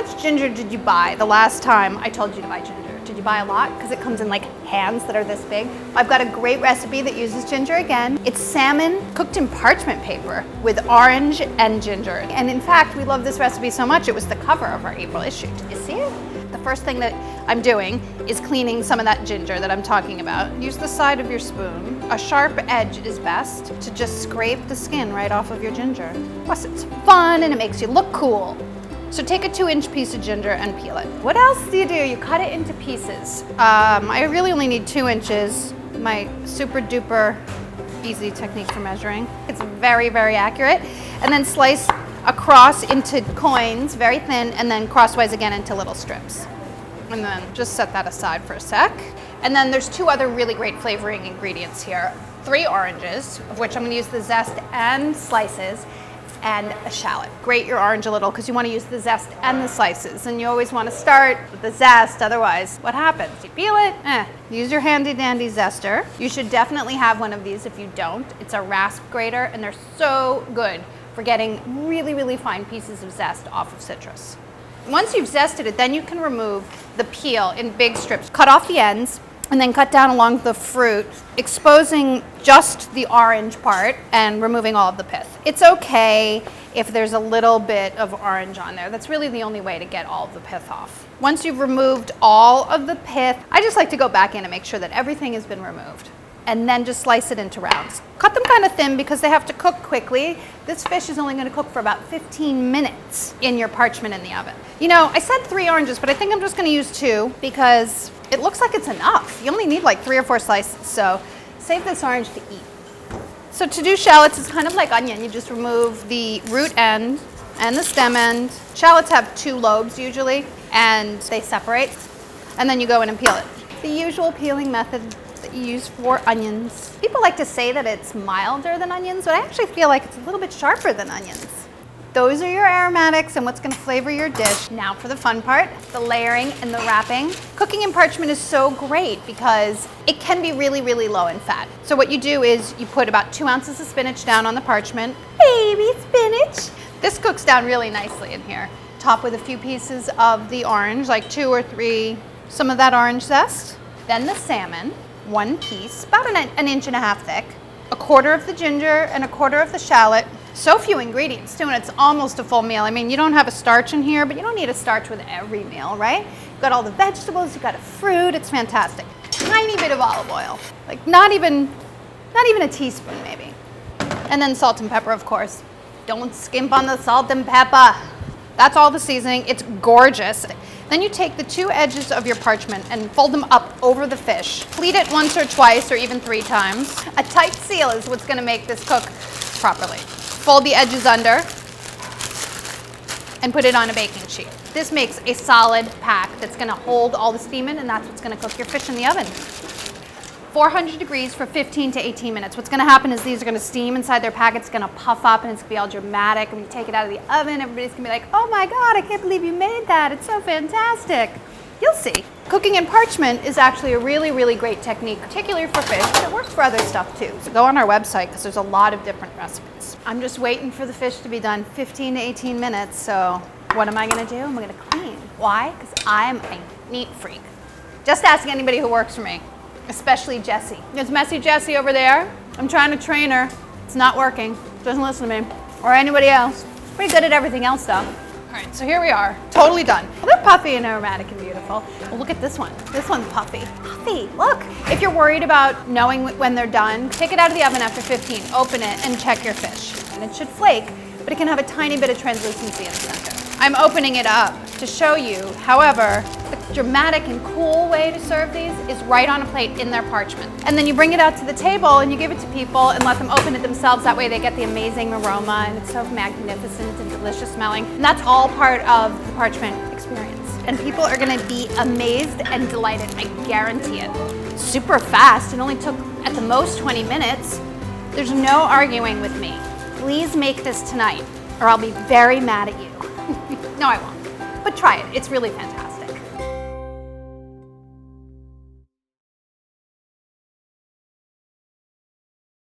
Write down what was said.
much ginger did you buy the last time I told you to buy ginger? Did you buy a lot? Because it comes in like hands that are this big. I've got a great recipe that uses ginger again. It's salmon cooked in parchment paper with orange and ginger. And in fact, we love this recipe so much, it was the cover of our April issue. Did you see it? The first thing that I'm doing is cleaning some of that ginger that I'm talking about. Use the side of your spoon. A sharp edge is best to just scrape the skin right off of your ginger. Plus it's fun and it makes you look cool. So take a 2-inch piece of ginger and peel it. What else do? You cut it into pieces. I really only need 2 inches. My super duper easy technique for measuring. It's very, very accurate. And then slice across into coins, very thin, and then crosswise again into little strips. And then just set that aside for a sec. And then there's 2 other really great flavoring ingredients here. 3 oranges, of which I'm gonna use the zest and slices, and a shallot. Grate your orange a little because you want to use the zest and the slices, and you always want to start with the zest, otherwise what happens? You peel it, use your handy dandy zester. You should definitely have one of these if you don't. It's a rasp grater and they're so good for getting really, really fine pieces of zest off of citrus. Once you've zested it, then you can remove the peel in big strips. Cut off the ends and then cut down along the fruit, exposing just the orange part and removing all of the pith. It's okay if there's a little bit of orange on there. That's really the only way to get all of the pith off. Once you've removed all of the pith, I just like to go back in and make sure that everything has been removed. And then just slice it into rounds. Cut them kind of thin because they have to cook quickly. This fish is only going to cook for about 15 minutes in your parchment in the oven. You know, I said 3 oranges, but I think I'm just going to use 2 because it looks like it's enough. You only need like 3 or 4 slices, so save this orange to eat. So to do shallots is kind of like onion. You just remove the root end and the stem end. Shallots have 2 lobes usually, and they separate, and then you go in and peel it. The usual peeling method that you use for onions. People like to say that it's milder than onions, but I actually feel like it's a little bit sharper than onions. Those are your aromatics and what's going to flavor your dish. Now for the fun part, the layering and the wrapping. Cooking in parchment is so great because it can be really, really low in fat. So what you do is you put about 2 ounces of spinach down on the parchment. Baby spinach! This cooks down really nicely in here. Top with a few pieces of the orange, like 2 or 3, some of that orange zest. Then the salmon, 1 piece, about an inch and a half thick. 1/4 of the ginger and 1/4 of the shallot. So few ingredients too, and it's almost a full meal. I mean, you don't have a starch in here, but you don't need a starch with every meal, right? You've got all the vegetables, you've got a fruit, it's fantastic. Tiny bit of olive oil, like not even a teaspoon maybe. And then salt and pepper, of course. Don't skimp on the salt and pepper. That's all the seasoning, it's gorgeous. Then you take the 2 edges of your parchment and fold them up over the fish. Pleat it once or twice or even 3 times. A tight seal is what's gonna make this cook properly. Fold the edges under and put it on a baking sheet. This makes a solid pack that's gonna hold all the steam in, and that's what's gonna cook your fish in the oven. 400 degrees for 15 to 18 minutes. What's gonna happen is these are gonna steam inside their pack. It's gonna puff up and it's gonna be all dramatic. When you take it out of the oven, everybody's gonna be like, oh my God, I can't believe you made that. It's so fantastic. You'll see. Cooking in parchment is actually a really, really great technique, particularly for fish, but it works for other stuff too. So go on our website because there's a lot of different recipes. I'm just waiting for the fish to be done 15 to 18 minutes. So what am I gonna do? I'm gonna clean. Why? Because I'm a neat freak. Just ask anybody who works for me, especially Jessie. There's messy Jessie over there. I'm trying to train her. It's not working. Doesn't listen to me or anybody else. Pretty good at everything else though. All right, so here we are, totally done. Well, they're puffy and aromatic and beautiful. Well, look at this one. This one's puffy. Puffy, look. If you're worried about knowing when they're done, take it out of the oven after 15, open it, and check your fish. And it should flake, but it can have a tiny bit of translucency in the center. I'm opening it up to show you. However, the dramatic and cool way to serve these is right on a plate in their parchment. And then you bring it out to the table and you give it to people and let them open it themselves. That way they get the amazing aroma and it's so magnificent and delicious smelling. And that's all part of the parchment experience. And people are gonna be amazed and delighted, I guarantee it. Super fast, it only took at the most 20 minutes. There's no arguing with me. Please make this tonight or I'll be very mad at you. No, I won't. But try it, it's really fantastic.